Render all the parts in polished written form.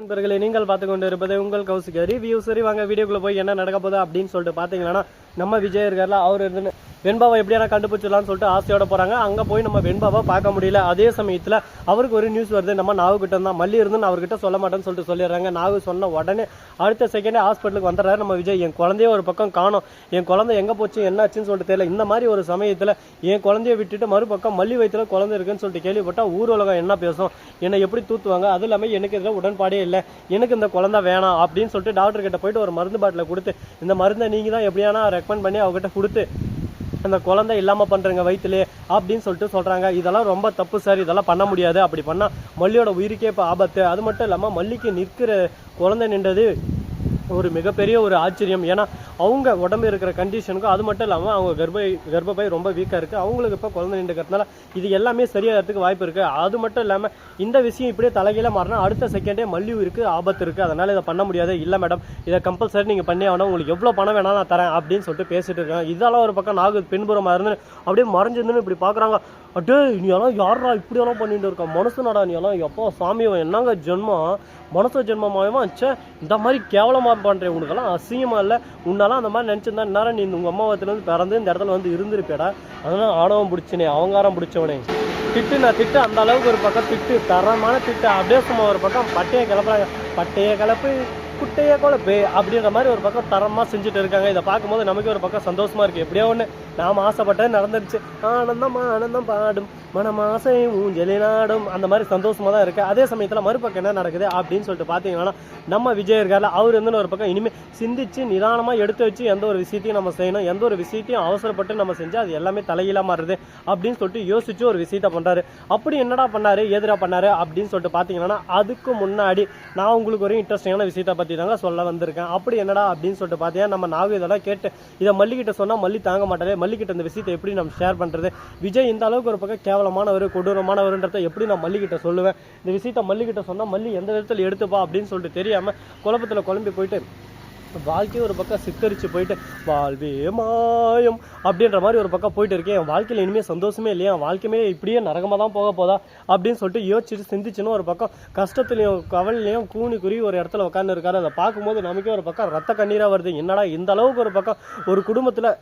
நண்பர்களே, நீங்கள் பார்த்து கொண்டு இருப்பது உங்கள் கௌசிக் ரிவ்யூ. சரி வாங்க வீடியோக்குள்ள போய் என்ன நடக்க போகுது அப்படின்னு சொல்லிட்டு பாத்தீங்கன்னா, நம்ம விஜய் இருக்கார்ல, அவர் இருந்து வெண்பாவை எப்படியான கண்டுபிடிச்சிடலாம்னு சொல்லிட்டு ஆசையோட போறாங்க. அங்க போய் நம்ம வெண்பாவை பார்க்க முடியல. அதே சமயத்துல அவருக்கு ஒரு நியூஸ் வருது, நம்ம நாகு கிட்ட தான் மல்லி இருந்து அவர்கிட்ட சொல்ல மாட்டேன்னு சொல்லிட்டு சொல்லிடுறாங்க. நாகு சொன்ன உடனே அடுத்த செகண்டே ஹாஸ்பிட்டலுக்கு வந்துடுறாரு நம்ம விஜய். என் குழந்தைய ஒரு பக்கம் காணோம், என் குழந்தை எங்க போச்சு என்னாச்சுன்னு சொல்லிட்டு தெரியல. இந்த மாதிரி ஒரு சமயத்துல என் குழந்தைய விட்டுட்டு மறுபக்கம் மல்லி வயிற்றுல குழந்தை இருக்குன்னு சொல்லிட்டு கேள்விப்பட்டா ஊர் உலகம் என்ன பேசும், என்னை எப்படி தூத்துவாங்க. அது இல்லாம எனக்கு இதுல உடன்பாடே இல்லை, எனக்கு இந்த குழந்தை வேணாம் அப்படின்னு சொல்லிட்டு டாக்டர் கிட்ட போயிட்டு ஒரு மருந்து பாட்டில கொடுத்து, இந்த மருந்தை நீங்க தான் எப்படியானா ரெக்கமெண்ட் பண்ணி அவங்ககிட்ட கொடுத்து அந்த குழந்தை இல்லாம பண்றீங்க வயிற்றுலே அப்படின்னு சொல்லிட்டு சொல்றாங்க. இதெல்லாம் ரொம்ப தப்பு சார், இதெல்லாம் பண்ண முடியாது. அப்படி பண்ணா மல்லியோட உயிருக்கே இப்ப ஆபத்து. அது மட்டும் இல்லாம மல்லிக்கு நிற்கிற குழந்தை நின்றது ஒரு மிகப்பெரிய ஒரு ஆச்சரியம். ஏன்னா அவங்க உடம்பு இருக்கிற கண்டிஷனுக்கும், அது மட்டும் இல்லாமல் அவங்க கர்ப்பப்பை ரொம்ப வீக்காக இருக்குது, அவங்களுக்கு இப்போ குழந்தை நின்றுக்கிறதுனால இது எல்லாமே சரியாகிறதுக்கு வாய்ப்பு இருக்குது. அது மட்டும் இல்லாமல் இந்த விஷயம் இப்படியே தலைகீழ மாறினா அடுத்த செகண்டே மல்லியும் இருக்குது, ஆபத்து இருக்குது. அதனால் இதை பண்ண முடியாது. இல்லை மேடம், இதை கம்பல்சரி நீங்கள் பண்ணி ஆகணும், உங்களுக்கு எவ்வளோ பணம் வேணாலும் நான் தரேன் அப்படின்னு சொல்லிட்டு பேசிட்டு இருக்காங்க. இதெல்லாம் ஒரு பக்கம் நாகு பின்புறமாக இருந்து அப்படியே மறைஞ்சிருந்துன்னு இப்படி பார்க்குறாங்க. அட்டே நீ எல்லாம் யாரா இப்படியெல்லாம் பண்ணிட்டு இருக்க, மனசுனாடா நீ எல்லாம், எப்போ சாமியவன் என்னங்க ஜென்மம், மனசு ஜென்மமாகவா சே, இந்த மாதிரி கேவலமாக பண்ணுறேன், உனக்கெல்லாம் அசிங்கமாக இல்லை, உன்னாலாம் அந்த மாதிரி நினச்சிருந்தா நேரம் நீ உங்கள் அம்மாவத்துலேருந்து பிறந்து இந்த இடத்துல வந்து இருந்திருப்பேடா. அதெல்லாம் ஆணவம் பிடிச்சினே, அவங்காரம் பிடிச்சவனே, திட்டு நான் திட்டு அந்த அளவுக்கு ஒரு பக்கம் திட்டு, தரமான திட்டு. அப்படியே சும்மா ஒரு பக்கம் பட்டையை கிளப்புறாங்க, பட்டையை கிளப்பு குட்டையை குழப்பு அப்படின்ற மாதிரி ஒரு பக்கம் தரமாக செஞ்சுட்டு இருக்காங்க. இதை பார்க்கும்போது நமக்கு ஒரு பக்கம் சந்தோஷமா இருக்கு. எப்படியோ ஒன்று நாம் ஆசைப்பட்டது நடந்துருச்சு. ஆனந்தம் ஆனந்தம் பாடும் மனமாசை ஊஞ்சலி நாடும், அந்த மாதிரி சந்தோஷமா தான் இருக்கு. அதே சமயத்தில் மறுபக்கம் என்ன நடக்குது அப்படின்னு சொல்லிட்டு பார்த்தீங்கன்னா, நம்ம விஜய் இருக்கார்ல, அவர் இருந்து ஒரு பக்கம் இனிமேல் சிந்திச்சு நிதானமாக எடுத்து வச்சு எந்த ஒரு விஷயத்தையும் நம்ம செய்யணும், எந்த ஒரு விஷயத்தையும் அவசரப்பட்டு நம்ம செஞ்சு அது எல்லாமே தலையில மாறுது அப்படின்னு சொல்லிட்டு யோசிச்சு ஒரு விஷயத்த பண்றாரு. அப்படி என்னடா பண்ணாரு, எதிராக பண்ணாரு அப்படின்னு சொல்லிட்டு பார்த்தீங்கன்னா, அதுக்கு முன்னாடி நான் உங்களுக்கு ஒரு இன்ட்ரெஸ்டிங்கான விஷயத்தை பற்றி தாங்க சொல்ல வந்திருக்கேன். அப்படி என்னடா அப்படின்னு சொல்லிட்டு பார்த்தீங்கன்னா, நம்ம நாகு இதெல்லாம் கேட்டு இதை மல்லிகிட்ட சொன்னால் மல்லி தாங்க மாட்டாரு, மல்லிகிட்ட இந்த விஷயத்தை எப்படி நம்ம ஷேர் பண்ணுறது, விஜய் இந்த அளவுக்கு ஒரு பக்கம் கேவலமானவர் கொடூரமானவர்ன்றதை எப்படி நான் மல்லிகிட்ட சொல்லுவேன், இந்த விஷயத்த மல்லிகிட்ட சொன்னால் மல்லி எந்த விதத்தில் எடுத்துப்பா அப்படின்னு சொல்லிட்டு தெரியாமல் குழப்பத்தில் குழம்பி போயிட்டு வாழ்க்கையை ஒரு பக்கம் சித்தரிச்சு போயிட்டு வாழ்வே மாயம் அப்படின்ற மாதிரி ஒரு பக்கம் போயிட்டு இருக்கேன். என் வாழ்க்கையில் இனிமேல் சந்தோஷமே இல்லையா, வாழ்க்கையுமே இப்படியே நரகமாக தான் போக போதா அப்படின்னு சொல்லிட்டு யோசிச்சுட்டு சிந்திச்சுன்னு ஒரு பக்கம் கஷ்டத்துலையும் கவலையிலையும் கூனி குருவி ஒரு இடத்துல உட்காந்து இருக்காரு. அதை பார்க்கும்போது நமக்கே ஒரு பக்கம் ரத்த கண்ணீராக வருது. என்னடா இந்த அளவுக்கு ஒரு பக்கம் ஒரு குடும்பத்தில்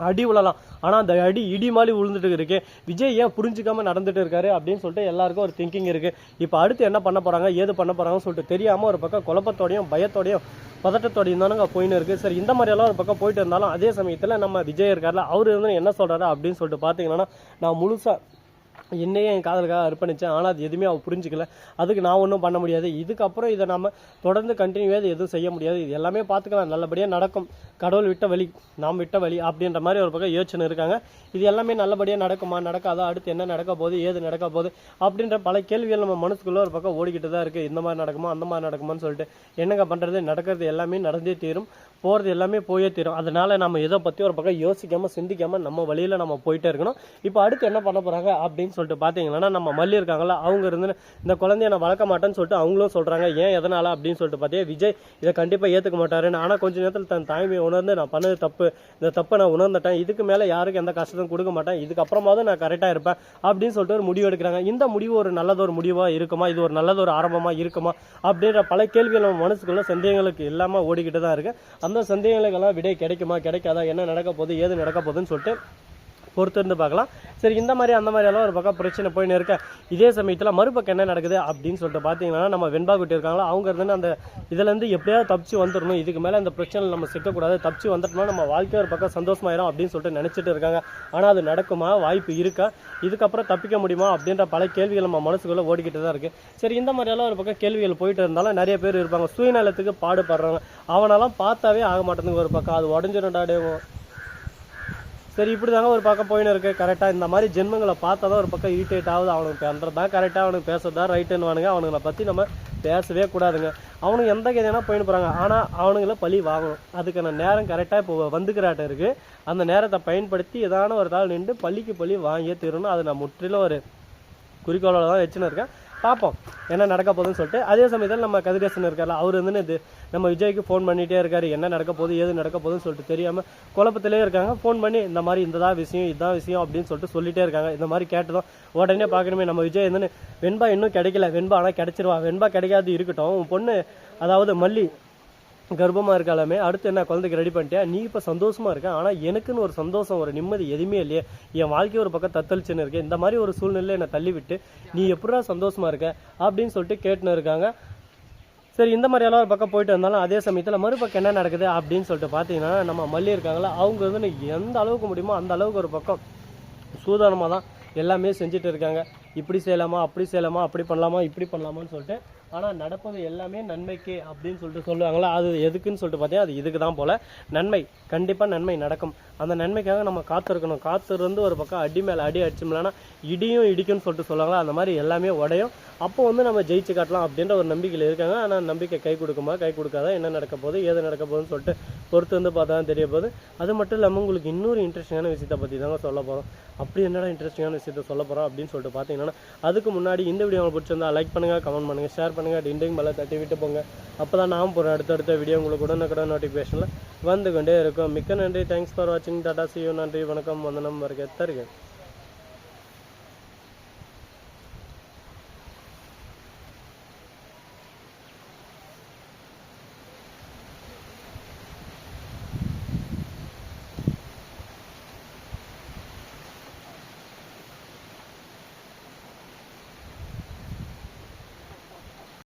அடி விழலாம், ஆனால் அந்த அடி இடி மாதிரி விழுந்துட்டு இருக்கு, விஜய் ஏன் புரிஞ்சிக்காம நடந்துட்டு இருக்காரு அப்படின்னு சொல்லிட்டு எல்லாருக்கும் ஒரு திங்கிங் இருக்கு. இப்போ அடுத்து என்ன பண்ண போறாங்க, ஏது பண்ண போறாங்கன்னு சொல்லிட்டு தெரியாம ஒரு பக்கம் குழப்பத்தோடையும் பயத்தோடையும் பதட்டத்தோடையும் தானுங்க போயின்னு இருக்கு. சரி, இந்த மாதிரி எல்லாம் ஒரு பக்கம் போயிட்டு இருந்தாலும் அதே சமயத்தில் நம்ம விஜய் இருக்காருல, அவரு இருந்து என்ன சொல்றாரு அப்படின்னு சொல்லிட்டு பார்த்தீங்கன்னா, நான் முழுசா என்னையே என் காதலுக்காக அர்ப்பணித்தேன், ஆனால் அது எதுவுமே அவள் புரிஞ்சிக்கல, அதுக்கு நான் ஒன்றும் பண்ண முடியாது, இதுக்கப்புறம் இதை நம்ம தொடர்ந்து கண்டினியூவாக எதுவும் செய்ய முடியாது, இது எல்லாமே பார்த்துக்கலாம், நல்லபடியாக நடக்கும், கடவுள் விட்ட வழி நாம் விட்ட வழி அப்படின்ற மாதிரி ஒரு பக்கம் யோசனை இருக்காங்க. இது எல்லாமே நல்லபடியாக நடக்குமா நடக்காதா, அடுத்து என்ன நடக்க போகுது, ஏது நடக்க போகுது அப்படின்ற பல கேள்விகள் நம்ம மனசுக்குள்ளே ஒரு பக்கம் ஓடிக்கிட்டு தான் இருக்குது. இந்த மாதிரி நடக்குமா அந்த மாதிரி நடக்குமான்னு சொல்லிட்டு என்னங்க பண்ணுறது, நடக்கிறது எல்லாமே நடந்தே தீரும், போகிறது எல்லாமே போயே தீரும். அதனால நம்ம இதை பற்றி ஒரு பக்கம் யோசிக்காமல் சிந்திக்காமல் நம்ம வழியில் நம்ம போயிட்டே இருக்கணும். இப்போ அடுத்து என்ன பண்ண போகிறாங்க அப்படின்னு சொல்லிட்டு பார்த்தீங்கன்னா, நம்ம மல்லி இருக்காங்களா, அவங்க இருந்து இந்த குழந்தைய நான் வளர்க்க மாட்டேன்னு சொல்லிட்டு அவங்களும் சொல்கிறாங்க. ஏன் எதனால் அப்படின்னு சொல்லிட்டு பார்த்தீங்கன்னா, விஜய் இதை கண்டிப்பாக ஏற்றுக்க மாட்டாருன்னு. ஆனால் கொஞ்சம் நேரத்தில் தன் தாய்மையை உணர்ந்து நான் பண்ணது தப்பு, இந்த தப்பை நான் உணர்ந்துட்டேன், இதுக்கு மேலே யாருக்கும் எந்த கஷ்டத்தையும் கொடுக்க மாட்டேன், இதுக்கப்புறமாவது நான் கரெக்டாக இருப்பேன் அப்படின்னு சொல்லிட்டு ஒரு முடிவு எடுக்கிறாங்க. இந்த முடிவு ஒரு நல்லதொரு முடிவாக இருக்குமா, இது ஒரு நல்லதொரு ஆரம்பமாக இருக்குமா அப்படின்ற பல கேள்விகள் நம்ம மனசுக்குள்ள சந்தேகங்களுக்கு இல்லாமல் ஓடிக்கிட்டு தான் இருக்கு. அந்த சந்தேகங்களுக்கெல்லாம் விடை கிடைக்குமா கிடைக்காதா, என்ன நடக்க போகுது ஏது நடக்க போகுதுன்னு சொல்லிட்டு பொறுத்து இருந்து பார்க்கலாம். சரி, இந்த மாதிரி அந்த மாதிரி எல்லாம் ஒரு பக்கம் பிரச்சனை போயின்னு இருக்க. இதே சமயத்தில் மறுபக்கம் என்ன நடக்குது அப்படின்னு சொல்லிட்டு பார்த்தீங்கன்னா, நம்ம வெண்பா குட்டி இருக்காங்களா, அவங்க இருந்து அந்த இதுலேருந்து எப்படியாவது தப்பிச்சு வந்துடணும், இதுக்கு மேலே அந்த பிரச்சனை நம்ம சிக்கக்கூடாது, தப்பிச்சு வந்துட்டோம்னா நம்ம வாழ்க்கை ஒரு பக்கம் சந்தோஷமாயிடும் அப்படின்னு சொல்லிட்டு நினச்சிட்டு இருக்காங்க. ஆனால் அது நடக்குமா, வாய்ப்பு இருக்கா, இதுக்கப்புறம் தப்பிக்க முடியுமா அப்படின்ற பல கேள்விகள் நம்ம மனசுக்குள்ளே ஓடிக்கிட்டு தான் இருக்குது. சரி, இந்த மாதிரியெல்லாம் ஒரு பக்கம் கேள்விகள் போயிட்டு இருந்தாலும் நிறைய பேர் இருப்பாங்க சுயநலத்துக்கு பாடுபடுறாங்க, அவனெல்லாம் பார்த்தாவே ஆக மாட்டேங்குது ஒரு பக்கம், அது உடஞ்சிருண்டாடேவும். சரி, இப்படி தாங்க ஒரு பக்கம் போயின்னு இருக்கு. கரெக்டாக இந்த மாதிரி ஜென்மங்களை பார்த்தா தான் ஒரு பக்கம் இரிட்டேட் ஆகுது. அவனுக்கு பண்ணுறது தான் கரெக்டாக, அவனுக்கு பேசுறது தான் ரைட்டுன்னு வானுங்க. அவனுங்களை பற்றி நம்ம பேசவே கூடாதுங்க. அவனுக்கு எந்த கதைனா போயின்னு போகிறாங்க, ஆனால் அவனுங்கள பழி வாங்கணும். அதுக்கான நேரம் கரெக்டாக இப்போ வந்துக்கிறாட்டம் இருக்குது. அந்த நேரத்தை பயன்படுத்தி ஏதான ஒரு தாள் நின்று பள்ளிக்கு பள்ளி வாங்கியே தீரணும். அது நான் முற்றிலும் ஒரு குறிக்கோளோட தான் வச்சுன்னு இருக்கேன். பார்ப்போம் என்ன நடக்க போகுதுன்னு சொல்லிட்டு. அதே சமயத்தில் நம்ம கதிரேசன் இருக்கார்ல, அவர் வந்து இது நம்ம விஜய்க்கு ஃபோன் பண்ணிகிட்டே இருக்காரு, என்ன நடக்க போகுது ஏது நடக்க போகுதுன்னு சொல்லிட்டு தெரியாமல் குழப்பத்திலே இருக்காங்க. ஃபோன் பண்ணி இந்த மாதிரி இதுதான் விஷயம் அப்படின்னு சொல்லிட்டு சொல்லிட்டே இருக்காங்க. இந்த மாதிரி கேட்டதும் உடனே பார்க்கணுமே நம்ம விஜய் என்னன்னு, வெண்பா இன்னும் கிடைக்கல, வெண்பா ஆனால் கிடைச்சிருவா, வெண்பா கிடைக்காது இருக்கட்டும், உன் பொண்ணு அதாவது மல்லி கர்ப்பமாக இருக்காலுமே, அடுத்து என்ன குழந்தைக்கு ரெடி பண்ணிட்டியா, நீ இப்போ சந்தோஷமாக இருக்க, ஆனால் எனக்குன்னு ஒரு சந்தோஷம் ஒரு நிம்மதி எதுவுமே இல்லையே, என் வாழ்க்கை ஒரு பக்கம் தத்தளிச்சுன்னு இருக்கு, இந்த மாதிரி ஒரு சூழ்நிலை என்னை தள்ளி விட்டு நீ எப்படா சந்தோஷமாக இருக்க அப்படின்னு சொல்லிட்டு கேட்டுன்னு இருக்காங்க. சரி, இந்த மாதிரியெல்லாம் ஒரு பக்கம் போயிட்டு இருந்தாலும் அதே சமயத்தில் மறுபக்கம் என்ன நடக்குது அப்படின்னு சொல்லிட்டு பார்த்தீங்கன்னா, நம்ம மல்லி இருக்காங்களா, அவங்க வந்து எந்த அளவுக்கு முடியுமோ அந்த அளவுக்கு ஒரு பக்கம் சூதானமாக தான் எல்லாமே செஞ்சுட்டு இருக்காங்க. இப்படி செய்யலாமா, அப்படி செய்யலாமா, அப்படி பண்ணலாமா, இப்படி பண்ணலாமான்னு சொல்லிட்டு. ஆனால் நடப்பது எல்லாமே நன்மைக்கு அப்படின்னு சொல்லிட்டு சொல்லுவாங்களா, அது எதுக்குன்னு சொல்லிட்டு பார்த்தீங்கன்னா அது இதுக்கு தான் போல். நன்மை, கண்டிப்பாக நன்மை நடக்கும். அந்த நன்மைக்காக நம்ம காத்திருக்கணும். காத்திருந்து ஒரு பக்கம் அடி மேலே அடி அடிச்சோம்னா இடியும் இடிக்குன்னு சொல்லிட்டு சொல்லுவாங்களா, அந்த மாதிரி எல்லாமே உடையும். அப்போ வந்து நம்ம ஜெயிச்சு காட்டலாம் அப்படின்ற ஒரு நம்பிக்கையில் இருக்காங்க. ஆனால் நம்பிக்கை கை கொடுக்குமா கை கொடுக்காதா, என்ன நடக்க போகுது ஏது நடக்க போகுதுன்னு சொல்லிட்டு பொறுத்து வந்து பார்த்தா தான் தெரிய போகுது. அது மட்டும் இல்லாமல் உங்களுக்கு இன்னொரு இன்ட்ரெஸ்டிங்கான விஷயத்தை பற்றி தாங்க சொல்ல போகிறோம். அப்படி என்னடா இன்ட்ரெஸ்டிங்கான விஷயத்த சொல்ல போகிறோம் அப்படின்னு சொல்லிட்டு பார்த்தீங்கன்னா, அதுக்கு முன்னாடி இந்த வீடியோ உங்களுக்கு பிடிச்சிருந்தா லைக் பண்ணுங்கள், கமெண்ட் பண்ணுங்கள், ஷேர் பண்ணுங்கள், டிண்டிங் மேலே தட்டி விட்டு போங்க. அப்போ தான் நான் போகிற அடுத்தடுத்த வீடியோ உங்களுக்கு உடனுக்குடன் நோட்டிஃபிகேஷனில் வந்து கொண்டே இருக்கும். மிக்க நன்றி, தேங்க்ஸ் ஃபார் வாட்சிங், டாடா, see you, நன்றி, வணக்கம், வந்தனம், வருக தருக.